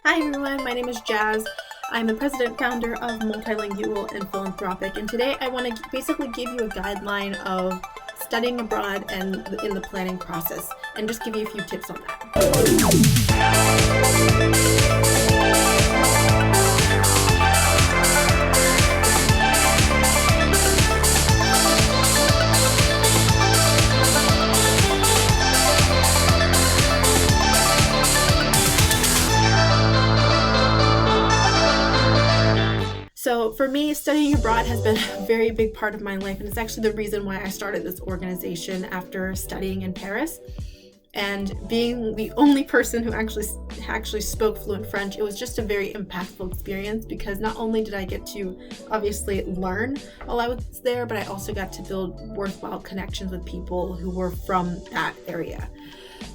Hi everyone, my name is Jazz. I'm the president and founder of Multilingual and Philanthropic, and today I want to basically give you a guideline of studying abroad and in the planning process, and just give you a few tips on that. So for me, studying abroad has been a very big part of my life, and it's actually the reason why I started this organization after studying in Paris. And being the only person who actually spoke fluent French, it was just a very impactful experience, because not only did I get to obviously learn while I was there, but I also got to build worthwhile connections with people who were from that area.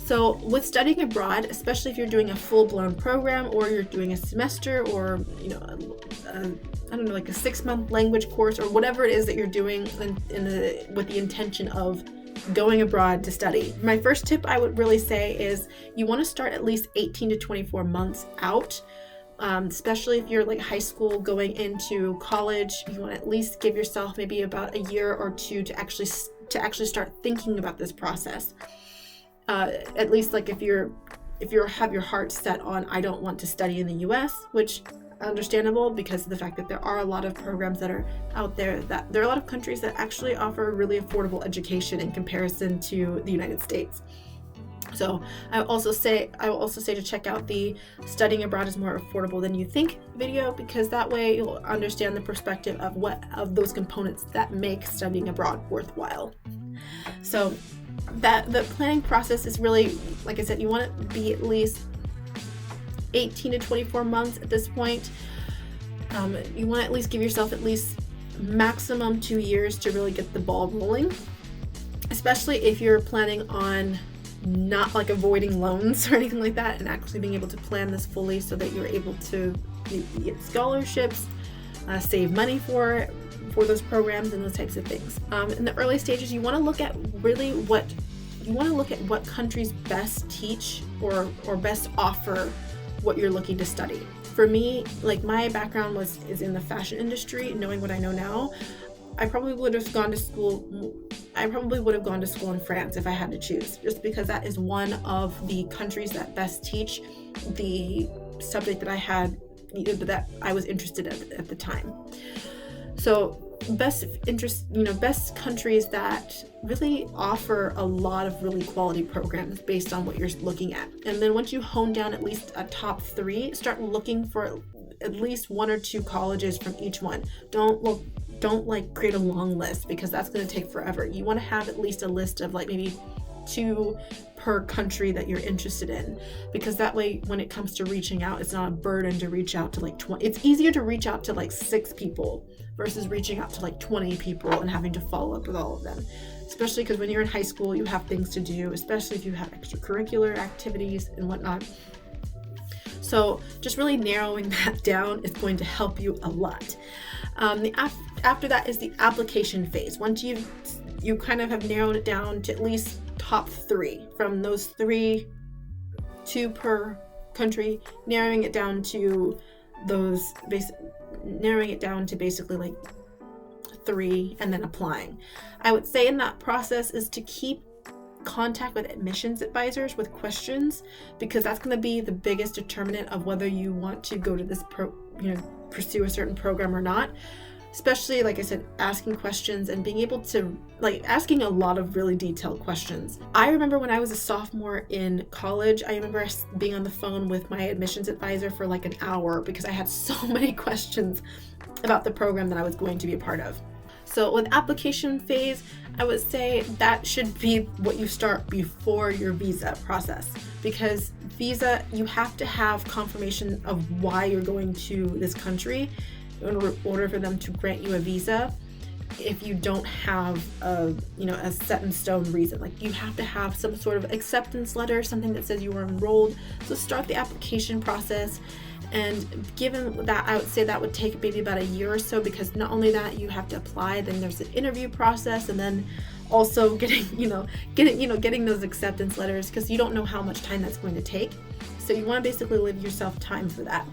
So with studying abroad, especially if you're doing a full-blown program, or you're doing a semester, or like a 6-month language course, or whatever it is that you're doing with the intention of going abroad to study, my first tip I would really say is you want to start at least 18 to 24 months out. Especially if you're like high school going into college, you want to at least give yourself maybe about a year or two to actually start thinking about this process. At least like if you have your heart set on, I don't want to study in the US, which understandable because of the fact that there are a lot of programs that are out there, that there are a lot of countries that actually offer really affordable education in comparison to the United States. So I will also say to check out the Studying Abroad is More Affordable Than You Think video, because that way you'll understand the perspective of those components that make studying abroad worthwhile. So that the planning process is really, like I said, you want to be at least 18 to 24 months at this point. You want to at least give yourself at least maximum 2 years to really get the ball rolling, especially if you're planning on not like avoiding loans or anything like that, and actually being able to plan this fully so that you're able to get scholarships, save money for those programs and those types of things. In the early stages, you want to look at what countries best teach or best offer what you're looking to study. For me, like my background is in the fashion industry. Knowing what I know now, I probably would have gone to school in France if I had to choose, just because that is one of the countries that best teach the subject that I was interested in at the time. So best countries that really offer a lot of really quality programs based on what you're looking at. And then once you hone down at least a top 3, start looking for at least 1 or 2 colleges from each one. Don't like create a long list, because that's going to take forever. You want to have at least a list of like maybe 2 per country that you're interested in, because that way when it comes to reaching out, it's not a burden to reach out to like 20. It's easier to reach out to like 6 people versus reaching out to like 20 people and having to follow up with all of them, especially because when you're in high school, you have things to do, especially if you have extracurricular activities and whatnot. So just really narrowing that down is going to help you a lot. After that is the application phase. Once you kind of have narrowed it down to at least top 3, from those 3, 2 per country, narrowing it down to basically like 3, and then applying. I would say in that process is to keep contact with admissions advisors with questions, because that's going to be the biggest determinant of whether you want to go to this pursue a certain program or not. Especially, like I said, asking questions and being able to asking a lot of really detailed questions. I remember when I was a sophomore in college, I remember being on the phone with my admissions advisor for like an hour, because I had so many questions about the program that I was going to be a part of. So with application phase, I would say that should be what you start before your visa process, because visa, you have to have confirmation of why you're going to this country in order for them to grant you a visa. If you don't have a set in stone reason, like you have to have some sort of acceptance letter, something that says you were enrolled. So start the application process. And given that, I would say that would take maybe about a year or so, because not only that, you have to apply, then there's an interview process, and then also getting those acceptance letters, because you don't know how much time that's going to take. So you want to basically leave yourself time for that.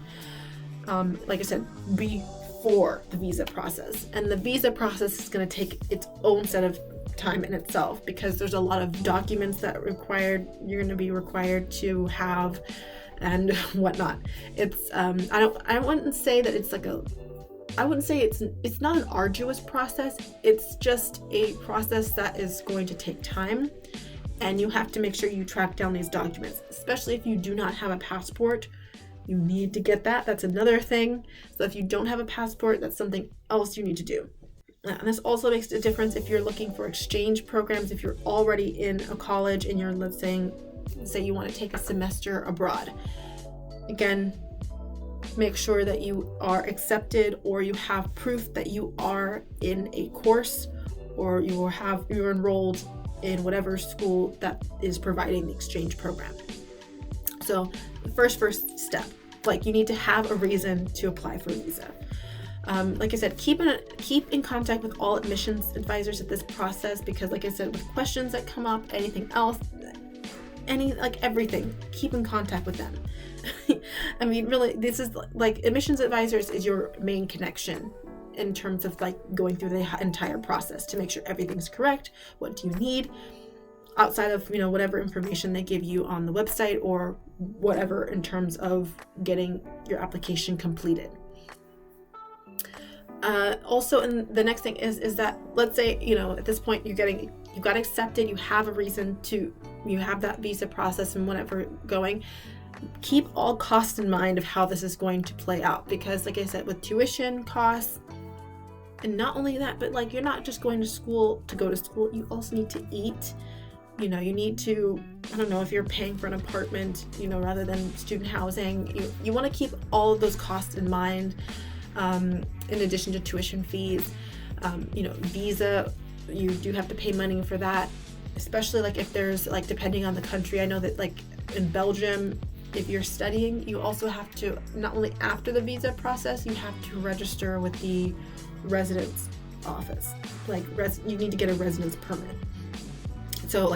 Like I said, before the visa process. And the visa process is going to take its own set of time in itself, because there's a lot of documents that you're going to be required to have and whatnot. It's I wouldn't say that it's I wouldn't say it's not an arduous process. It's just a process that is going to take time, and you have to make sure you track down these documents, especially if you do not have a passport. You need to get that. That's another thing. So if you don't have a passport, that's something else you need to do. And this also makes a difference if you're looking for exchange programs. If you're already in a college and you're, let's say you want to take a semester abroad. Again, make sure that you are accepted, or you have proof that you are in a course, or you're enrolled in whatever school that is providing the exchange program. So the first step, you need to have a reason to apply for a visa. Like I said, keep in contact with all admissions advisors at this process, because like I said, with questions that come up, anything else, everything, keep in contact with them. I mean, really, this is admissions advisors is your main connection in terms of going through the entire process to make sure everything's correct. What do you need outside of whatever information they give you on the website or whatever in terms of getting your application completed. Also, and the next thing is that, let's say at this point you got accepted, you have a reason you have that visa process and whatever going. Keep all costs in mind of how this is going to play out, because like I said, with tuition costs, and not only that, but you're not just going to school to go to school, you also need to eat. You need to, I don't know, if you're paying for an apartment, rather than student housing, you want to keep all of those costs in mind, in addition to tuition fees. Visa, you do have to pay money for that, especially if there's depending on the country. I know that in Belgium, if you're studying, you also have to, not only after the visa process, you have to register with the residence office. You need to get a residence permit. So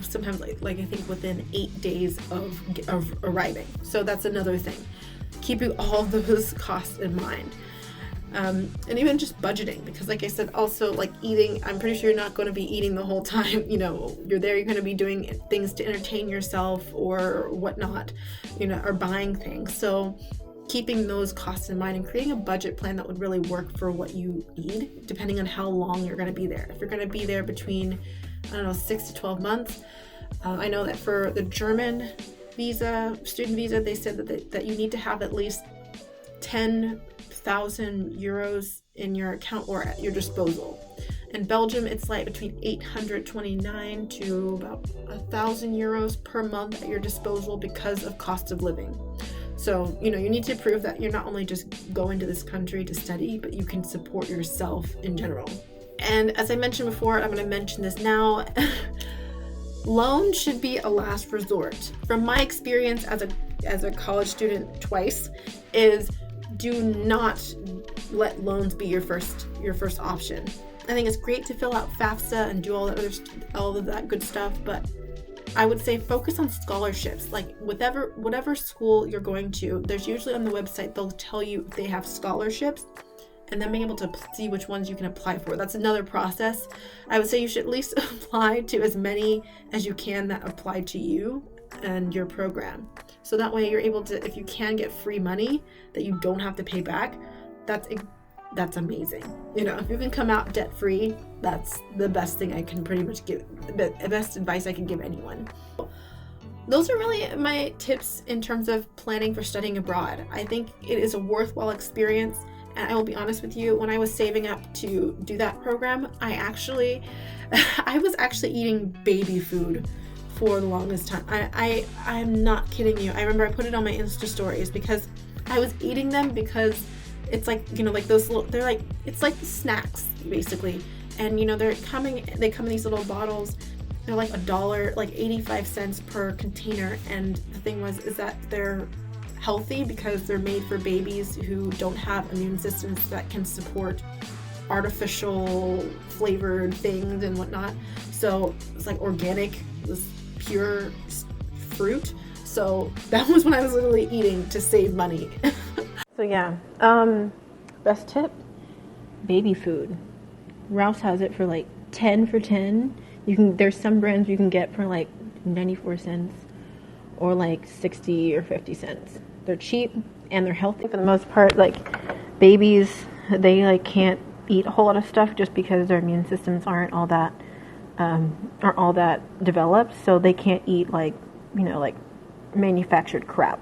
sometimes I think within 8 days of arriving. So that's another thing. Keeping all those costs in mind. And even just budgeting, because like I said, also eating, I'm pretty sure you're not going to be eating the whole time. You're there, you're going to be doing things to entertain yourself or whatnot, or buying things. So keeping those costs in mind and creating a budget plan that would really work for what you need, depending on how long you're going to be there. If you're going to be there between, 6 to 12 months, I know that for the German student visa, they said that you need to have at least 10,000 euros in your account or at your disposal. In Belgium, it's between 829 to about 1,000 euros per month at your disposal because of cost of living. So, you need to prove that you're not only just going to this country to study, but you can support yourself in general. And as I mentioned before, I'm going to mention this now. Loan should be a last resort. From my experience as a college student twice, is do not let loans be your first option. I think it's great to fill out FAFSA and do all of that good stuff, but I would say focus on scholarships. Whatever school you're going to, there's usually on the website, they'll tell you if they have scholarships, and then being able to see which ones you can apply for. That's another process. I would say you should at least apply to as many as you can that apply to you and your program. So that way you're able to, if you can get free money that you don't have to pay back, that's amazing. If you can come out debt free, that's the best thing I can pretty much give, the best advice I can give anyone. Those are really my tips in terms of planning for studying abroad. I think it is a worthwhile experience. And I will be honest with you, when I was saving up to do that program, I was actually eating baby food for the longest time. I'm not kidding you. I remember I put it on my Insta stories because I was eating them because it's those little, it's like snacks basically. And they come in these little bottles. They're $1, 85 cents per container. And the thing is that they're healthy because they're made for babies who don't have immune systems that can support artificial flavored things and whatnot. So it's organic, this pure fruit. So that was when I was literally eating to save money. So yeah, best tip, baby food. Ralph's has it for like 10 for 10. There's some brands you can get for like 94 cents or like 60 or 50 cents. They're cheap and they're healthy for the most part. Like babies, they like can't eat a whole lot of stuff just because their immune systems aren't all that developed, so they can't eat like manufactured crap.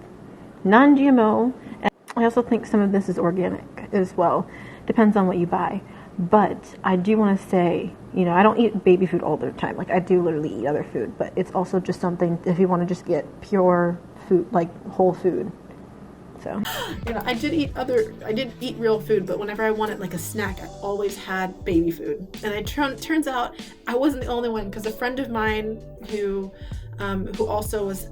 Non-GMO. And I also think some of this is organic as well. Depends on what you buy. But I do want to say, I don't eat baby food all the time. Like I do literally eat other food, but it's also just something if you want to just get pure food, like whole food. So, I did eat real food, but whenever I wanted like a snack, I always had baby food. And it turns out I wasn't the only one, because a friend of mine who also was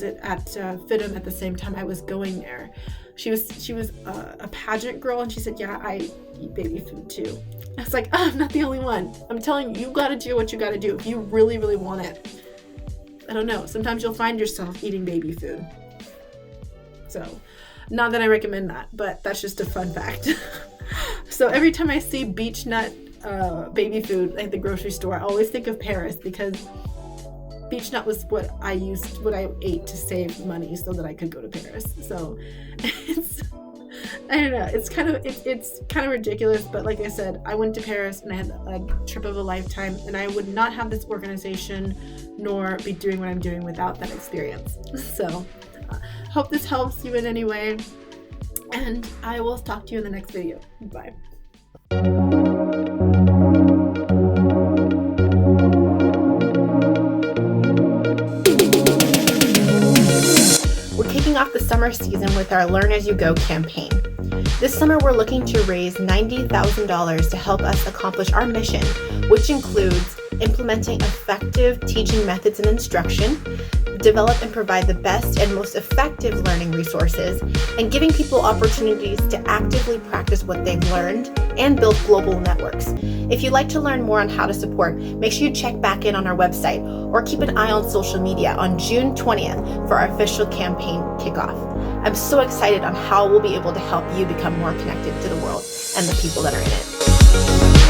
at FITM at the same time I was going there. She was a pageant girl, and she said, "Yeah, I eat baby food too." I was like, "Oh, I'm not the only one. I'm telling you, you got to do what you got to do if you really, really want it." I don't know. Sometimes you'll find yourself eating baby food. So, not that I recommend that, but that's just a fun fact. So every time I see beech nut baby food at the grocery store, I always think of Paris, because beech nut was what I ate to save money so that I could go to Paris. So I don't know, it's kind of ridiculous, but like I said, I went to Paris and I had a trip of a lifetime, and I would not have this organization nor be doing what I'm doing without that experience. So hope this helps you in any way, and I will talk to you in the next video. Bye. Kicking off the summer season with our Learn As You Go campaign. This summer, we're looking to raise $90,000 to help us accomplish our mission, which includes implementing effective teaching methods and instruction, develop and provide the best and most effective learning resources, and giving people opportunities to actively practice what they've learned and build global networks. If you'd like to learn more on how to support, make sure you check back in on our website or keep an eye on social media on June 20th for our official campaign kickoff. I'm so excited on how we'll be able to help you become more connected to the world and the people that are in it.